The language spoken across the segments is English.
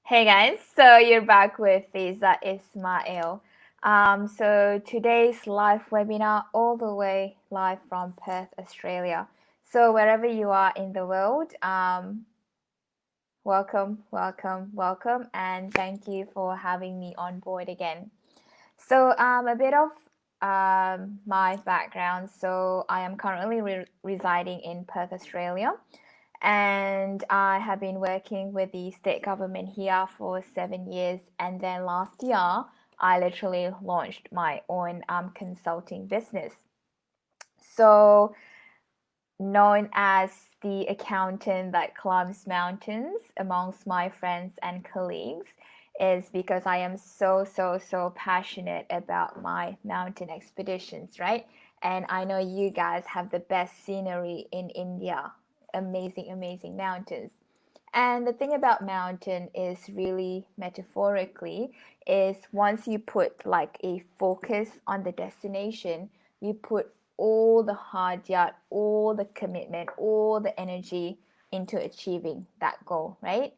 Hey guys, so you're back with Fiza Ismail. So today's live webinar all the way live from Perth, Australia. So wherever you are in the world, welcome, and thank you for having me on board again. So a bit of my background. So I am currently residing in Perth, Australia, and I have been working with the state government here for 7 years. And then last year, I literally launched my own consulting business. So, known as the accountant that climbs mountains amongst my friends and colleagues, is because I am so passionate about my mountain expeditions, right? And I know you guys have the best scenery in India, amazing mountains. And the thing about mountain is really metaphorically is once you put like a focus on the destination, you put all the hard yard, all the commitment, all the energy into achieving that goal, right?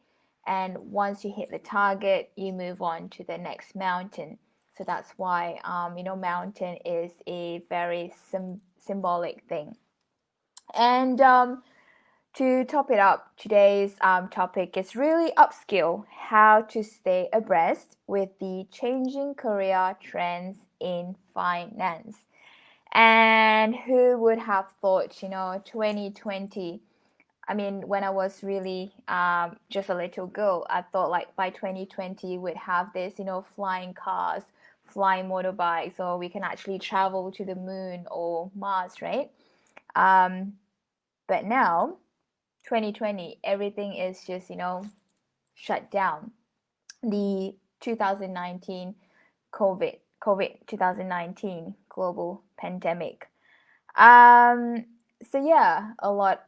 And once you hit the target, you move on to the next mountain. So that's why, mountain is a very symbolic thing. And to top it up, today's topic is really upskill, how to stay abreast with the changing career trends in finance. And who would have thought, 2020, I mean, when I was really just a little girl, I thought like by 2020 we'd have this, flying cars, flying motorbikes, or we can actually travel to the moon or Mars, right? But now, 2020, everything is just, shut down. The 2019 COVID 2019 global pandemic. So yeah, a lot,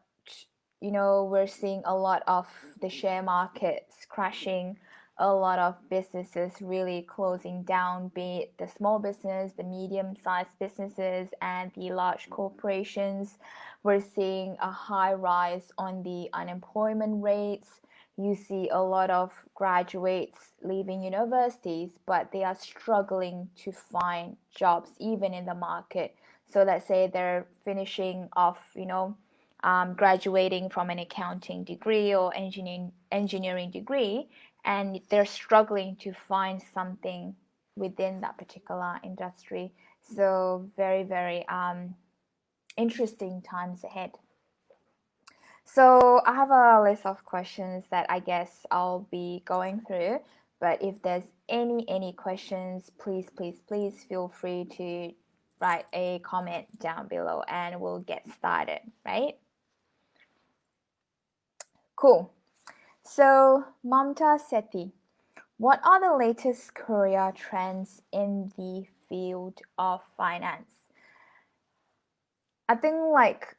we're seeing a lot of the share markets crashing, a lot of businesses really closing down, be it the small business, the medium-sized businesses, and the large corporations. We're seeing a high rise on the unemployment rates. You see a lot of graduates leaving universities, but they are struggling to find jobs even in the market. So let's say they're finishing off, graduating from an accounting degree or engineering degree, and they're struggling to find something within that particular industry. So very interesting times ahead. So I have a list of questions that I guess I'll be going through. But if there's any questions, please feel free to write a comment down below and we'll get started, right? Cool. So Mamta Sethi, what are the latest career trends in the field of finance? I think like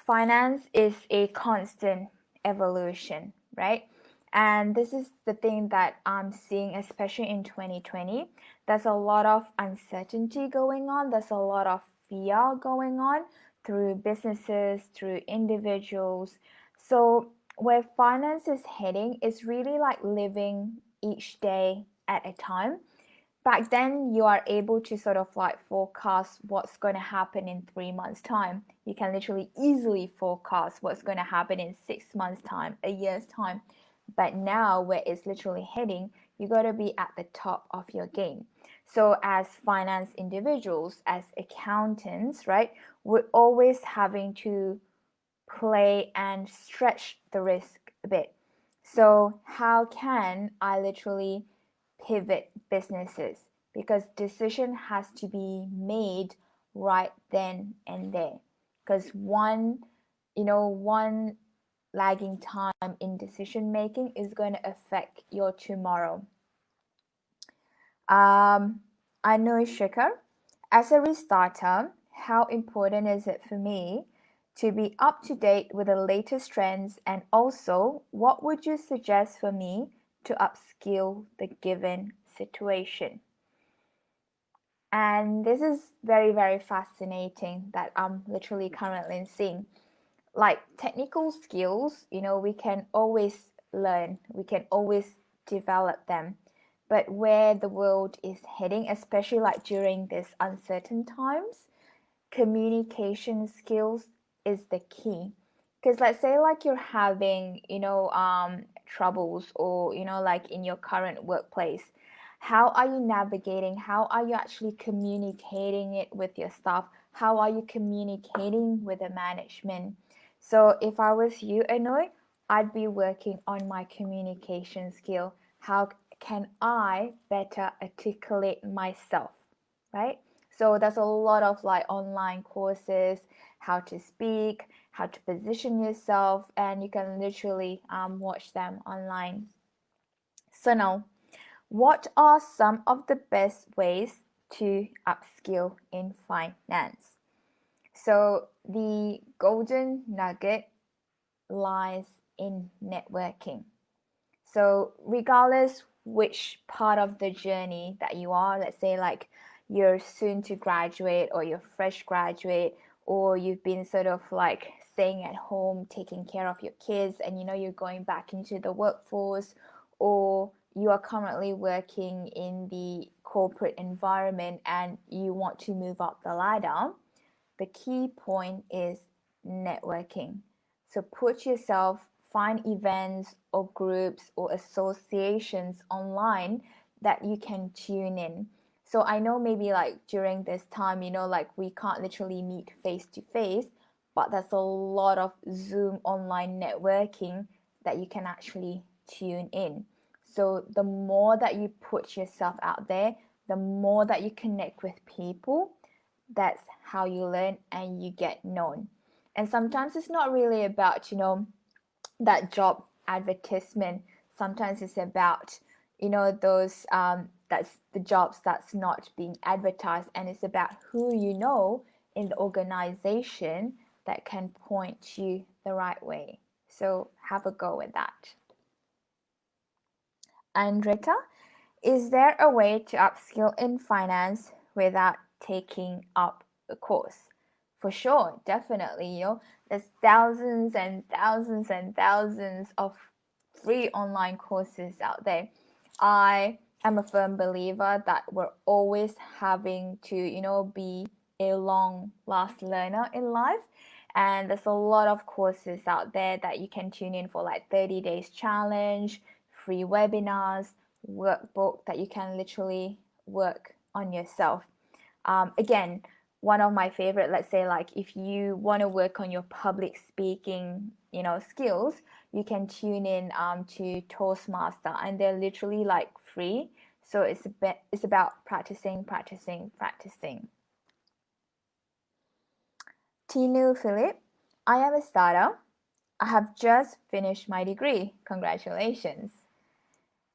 finance is a constant evolution, right? And this is the thing that I'm seeing, especially in 2020. There's a lot of uncertainty going on. There's a lot of fear going on through businesses, through individuals. So where finance is heading is really like living each day at a time. Back then, you are able to sort of like forecast what's going to happen in 3 months' time. You can literally easily forecast what's going to happen in 6 months' time, a year's time. But now, where it's literally heading, you got to be at the top of your game. So, as finance individuals, as accountants, right, we're always having to play and stretch the risk a bit. So, how can I literally pivot businesses? Because decision has to be made right then and there. Because one lagging time in decision making is going to affect your tomorrow. I know Shikhar. As a restarter, how important is it for me to be up to date with the latest trends, and also what would you suggest for me to upskill the given situation? And this is very fascinating that I'm literally currently seeing. Like technical skills, we can always learn, we can always develop them. But where the world is heading, especially like during these uncertain times, communication skills is the key. Because let's say like you're having troubles, or like in your current workplace, how are you navigating, how are you actually communicating it with your staff, how are you communicating with the management? So if I was you, Anoy, I'd be working on my communication skill. How can I better articulate myself, right? So there's a lot of like online courses, how to speak, how to position yourself, and you can literally watch them online. So now, what are some of the best ways to upskill in finance? So the golden nugget lies in networking. So regardless which part of the journey that you are, let's say like you're soon to graduate, or you're fresh graduate, or you've been sort of like staying at home taking care of your kids, and you're going back into the workforce, or you are currently working in the corporate environment and you want to move up the ladder, the key point is networking. So put yourself, find events or groups or associations online that you can tune in. So I know maybe like during this time, like we can't literally meet face to face, but there's a lot of Zoom online networking that you can actually tune in. So the more that you put yourself out there, the more that you connect with people, that's how you learn and you get known. And sometimes it's not really about that job advertisement. Sometimes it's about those that's the jobs that's not being advertised, and it's about who in the organization that can point you the right way. So have a go with that. Andretta, is there a way to upskill in finance without taking up a course? For sure, definitely. There's thousands and thousands and thousands of free online courses out there. I am a firm believer that we're always having to, be a long last learner in life. And there's a lot of courses out there that you can tune in for, like 30 days challenge, free webinars, workbook that you can literally work on yourself. Again, one of my favorite, let's say like if you want to work on your public speaking skills, you can tune in to Toastmaster, and they're literally like free. So it's about practicing. Tinu Philip, I am a starter. I have just finished my degree. Congratulations.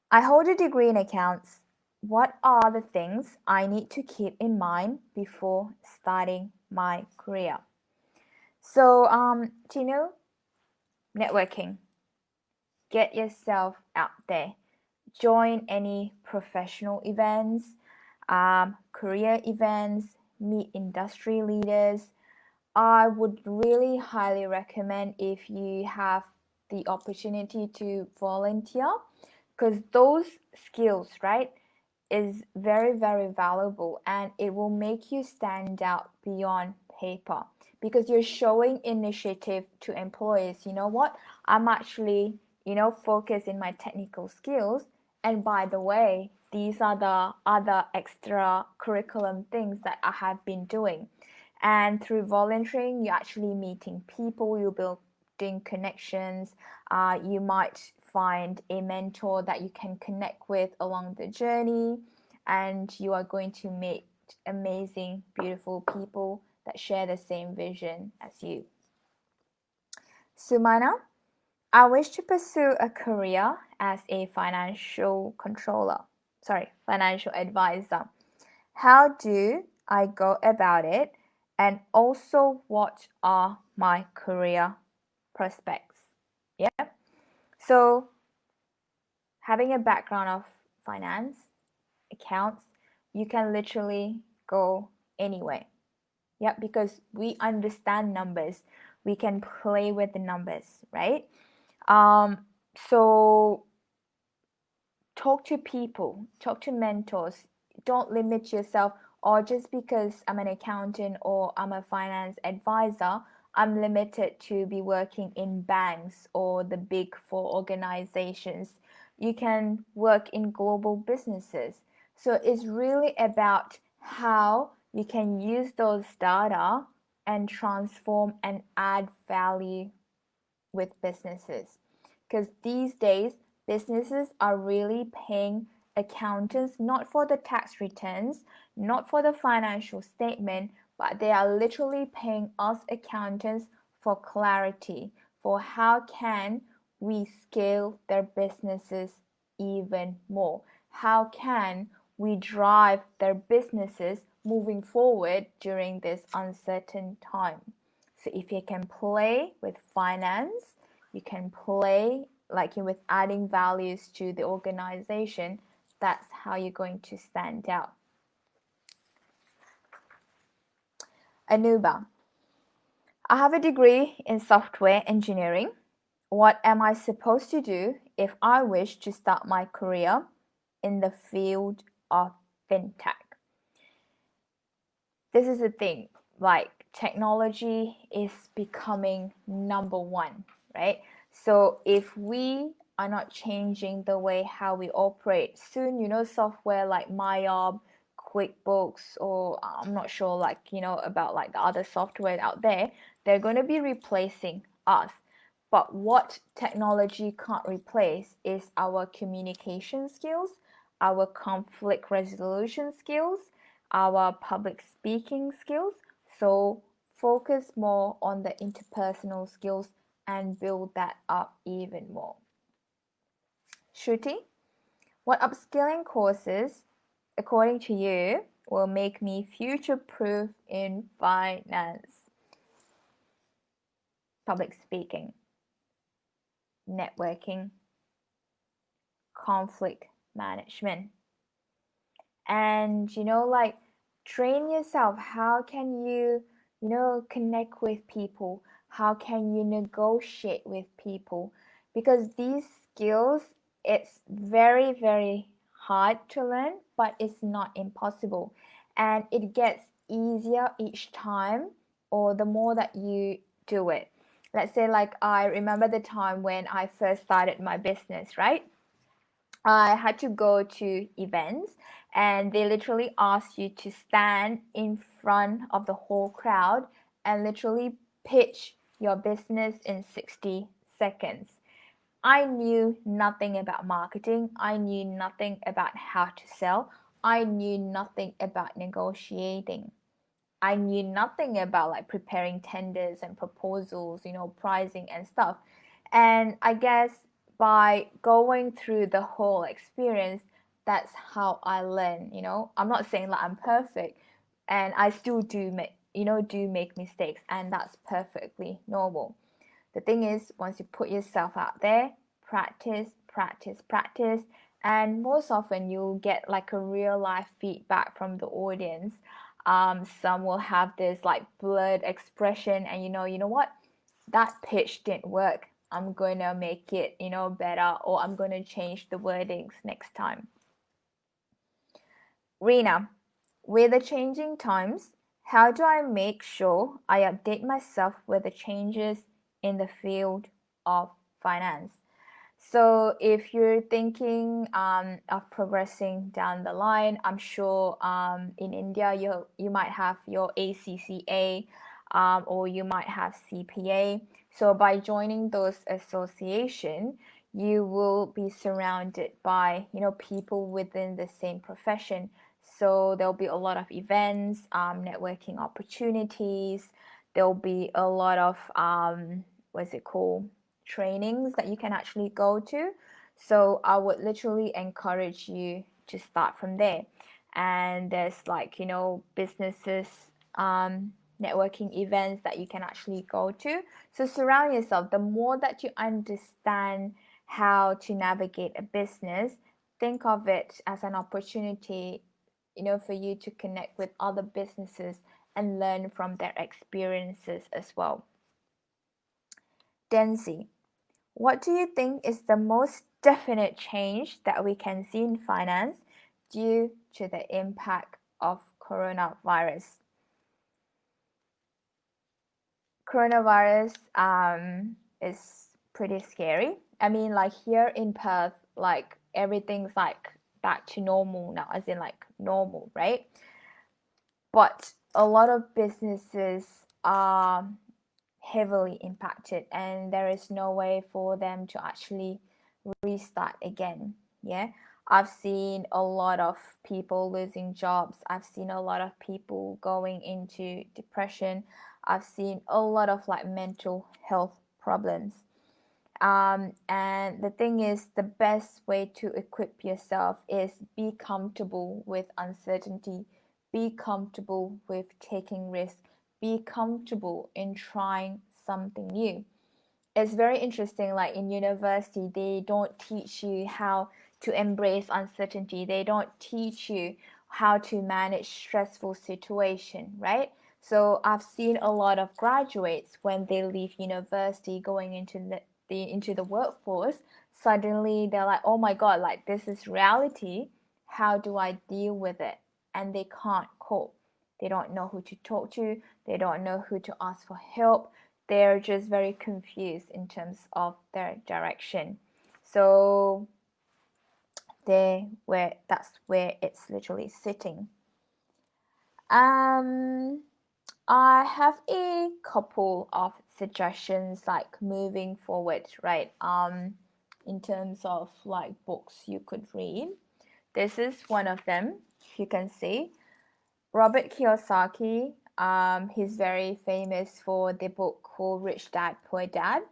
I hold a degree in accounts. What are the things I need to keep in mind before starting my career? So, Tino, networking. Get yourself out there. Join any professional events, career events, meet industry leaders. I would really highly recommend if you have the opportunity to volunteer, because those skills, right, is very, very valuable, and it will make you stand out beyond paper, because you're showing initiative to employers. You know what? I'm actually, focused in my technical skills. And by the way, these are the other extra curriculum things that I have been doing. And through volunteering, you're actually meeting people, you're building connections. You might find a mentor that you can connect with along the journey, and you are going to meet amazing, beautiful people that share the same vision as you. Sumana, I wish to pursue a career as a financial advisor. How do I go about it? And also, what are my career prospects? Yeah. So, having a background of finance, accounts, you can literally go anywhere. Yeah, because we understand numbers. We can play with the numbers, right? So talk to people, talk to mentors. Don't limit yourself, or just because I'm an accountant or I'm a finance advisor, I'm limited to be working in banks or the big four organizations. You can work in global businesses. So it's really about how you can use those data and transform and add value with businesses. Because these days, businesses are really paying accountants not for the tax returns, not for the financial statement, but they are literally paying us accountants for clarity, for how can we scale their businesses even more? How can we drive their businesses moving forward during this uncertain time? So if you can play with finance, you can play like with adding values to the organization, that's how you're going to stand out. Anuba, I have a degree in software engineering. What am I supposed to do if I wish to start my career in the field of fintech? This is the thing, like technology is becoming number one, right? So if we are not changing the way how we operate, soon, software like MyOb, QuickBooks, or I'm not sure, like, about like the other software out there, they're going to be replacing us. But what technology can't replace is our communication skills, our conflict resolution skills, our public speaking skills. So focus more on the interpersonal skills and build that up even more. Shruti, what upskilling courses, according to you, will make me future-proof in finance? Public speaking, networking, conflict management. And like train yourself. How can you connect with people? How can you negotiate with people? Because these skills, it's very, very hard to learn, but it's not impossible, and it gets easier each time, or the more that you do it. Let's say, like, I remember the time when I first started my business, right? I had to go to events, and they literally ask you to stand in front of the whole crowd and literally pitch your business in 60 seconds. I knew nothing about marketing. I knew nothing about how to sell. I knew nothing about negotiating. I knew nothing about like preparing tenders and proposals, pricing and stuff. And I guess by going through the whole experience, that's how I learn. I'm not saying that I'm perfect, and I still do make mistakes, and that's perfectly normal. The thing is, once you put yourself out there, practice, practice, practice, and most often you'll get like a real life feedback from the audience. Some will have this like blurred expression, and you know what? That pitch didn't work. I'm going to make it, better, or I'm going to change the wordings next time. Rina, with the changing times, how do I make sure I update myself with the changes in the field of finance? So if you're thinking of progressing down the line, I'm sure in India you might have your ACCA, or you might have CPA. So by joining those associations, you will be surrounded by people within the same profession. So there'll be a lot of events, networking opportunities. There'll be a lot of what's it called? Trainings that you can actually go to. So I would literally encourage you to start from there. And there's like businesses, networking events that you can actually go to. So surround yourself. The more that you understand how to navigate a business, think of it as an opportunity for you to connect with other businesses and learn from their experiences as well. Denzi, what do you think is the most definite change that we can see in finance due to the impact of coronavirus. Coronavirus is pretty scary. I mean, like here in Perth, like everything's like back to normal now, as in like normal, right? But a lot of businesses are heavily impacted, and there is no way for them to actually restart again. Yeah, I've seen a lot of people losing jobs. I've seen a lot of people going into depression. I've seen a lot of like mental health problems. And the thing is, the best way to equip yourself is be comfortable with uncertainty, be comfortable with taking risks, be comfortable in trying something new. It's very interesting, like in university, they don't teach you how to embrace uncertainty. They don't teach you how to manage stressful situation, right? So I've seen a lot of graduates when they leave university going into the workforce, suddenly they're like, oh my god, like this is reality. How do I deal with it? And they can't cope. They don't know who to talk to. They don't know who to ask for help. They're just very confused in terms of their direction. So that's where it's literally sitting. I have a couple of suggestions like moving forward, right? In terms of like books you could read. This is one of them, you can see. Robert Kiyosaki, he's very famous for the book called Rich Dad, Poor Dad.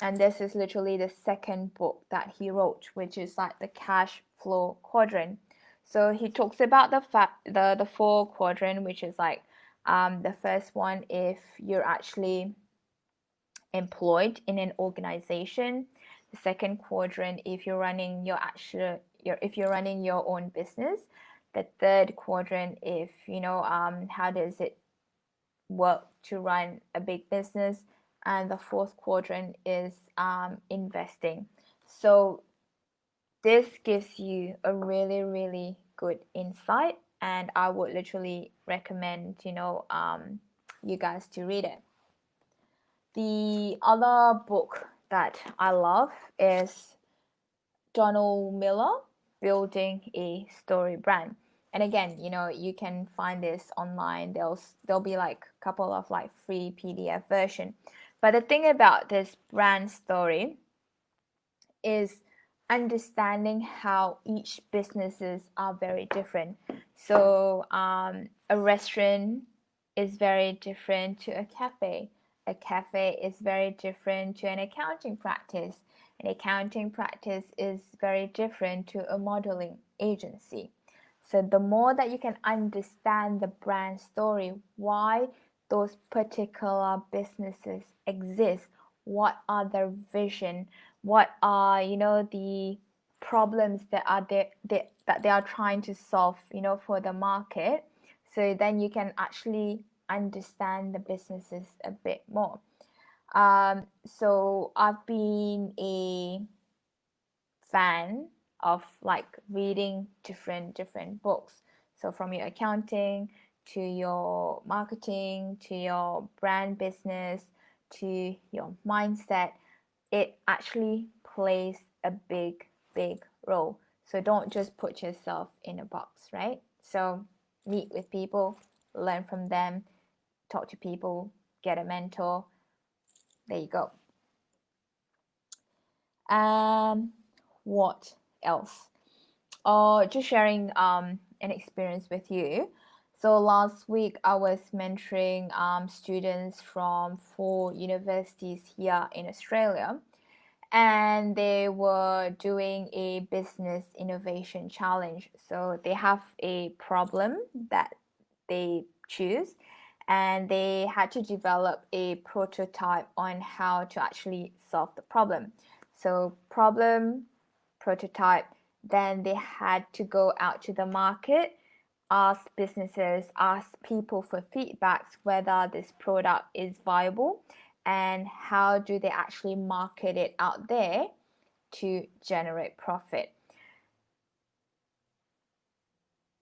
And this is literally the second book that he wrote, which is like the cash flow quadrant. So he talks about the four quadrant, which is like the first one if you're actually employed in an organization. The second quadrant if you're running if you're running your own business. The third quadrant if how does it work to run a big business, and the fourth quadrant is investing. So this gives you a really, really good insight, and I would literally recommend you guys to read it. The other book that I love is Donald Miller, Building a Story Brand. And again, you can find this online. There'll be like a couple of like free PDF version. But the thing about this brand story is understanding how each businesses are very different. So a restaurant is very different to a cafe. A cafe is very different to an accounting practice. An accounting practice is very different to a modeling agency. So the more that you can understand the brand story, why those particular businesses exist, what are their vision, what are the problems that are that they are trying to solve for the market, so then you can actually understand the businesses a bit more. So I've been a fan of like reading different books. So from your accounting to your marketing to your brand business to your mindset, it actually plays a big role. So don't just put yourself in a box, right? So meet with people, learn from them, talk to people, get a mentor. There you go. What else? Just sharing an experience with you. So last week I was mentoring students from 4 universities here in Australia, and they were doing a business innovation challenge. So they have a problem that they choose, and they had to develop a prototype on how to actually solve the problem. So problem, prototype, then they had to go out to the market, ask businesses, ask people for feedbacks whether this product is viable and how do they actually market it out there to generate profit.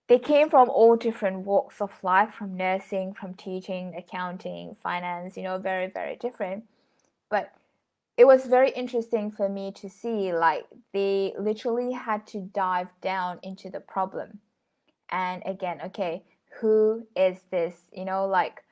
They came from all different walks of life, from nursing, from teaching, accounting, finance, very, very different. But it was very interesting for me to see, like, they literally had to dive down into the problem. And again, okay, who is this, like,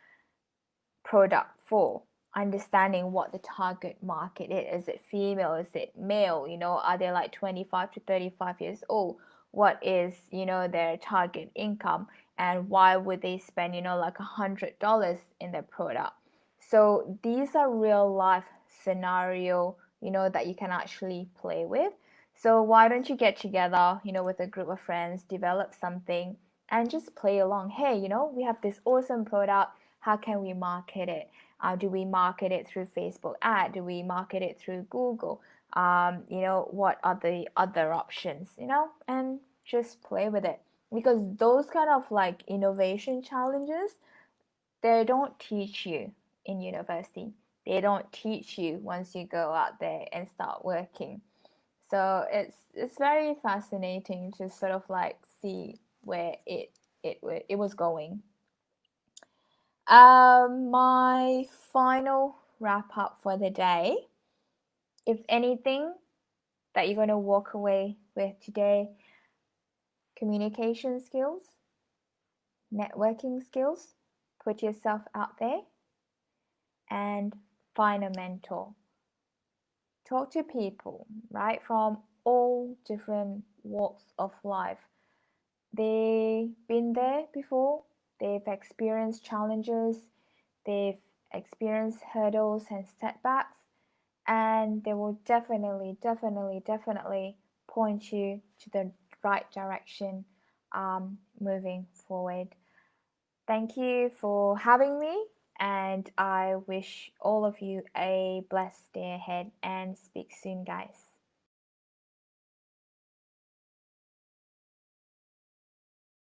product for? Understanding what the target market is. Is it female? Is it male? Are they like 25 to 35 years old? What is, their target income? And why would they spend, like $100 in their product? So these are real life scenario, that you can actually play with. So why don't you get together, with a group of friends, develop something, and just play along. Hey, we have this awesome product. How can we market it? Do we market it through Facebook ad? Do we market it through Google? What are the other options? And just play with it, because those kind of like innovation challenges, they don't teach you in university. They don't teach you once you go out there and start working. So it's very fascinating to sort of like see where it was going. My final wrap up for the day. If anything that you're gonna walk away with today, communication skills, networking skills, put yourself out there, and find a mentor. Talk to people, right, from all different walks of life. They've been there before, they've experienced challenges, they've experienced hurdles and setbacks, and they will definitely, definitely, definitely point you to the right direction moving forward. Thank you for having me, and I wish all of you a blessed day ahead, and speak soon, guys.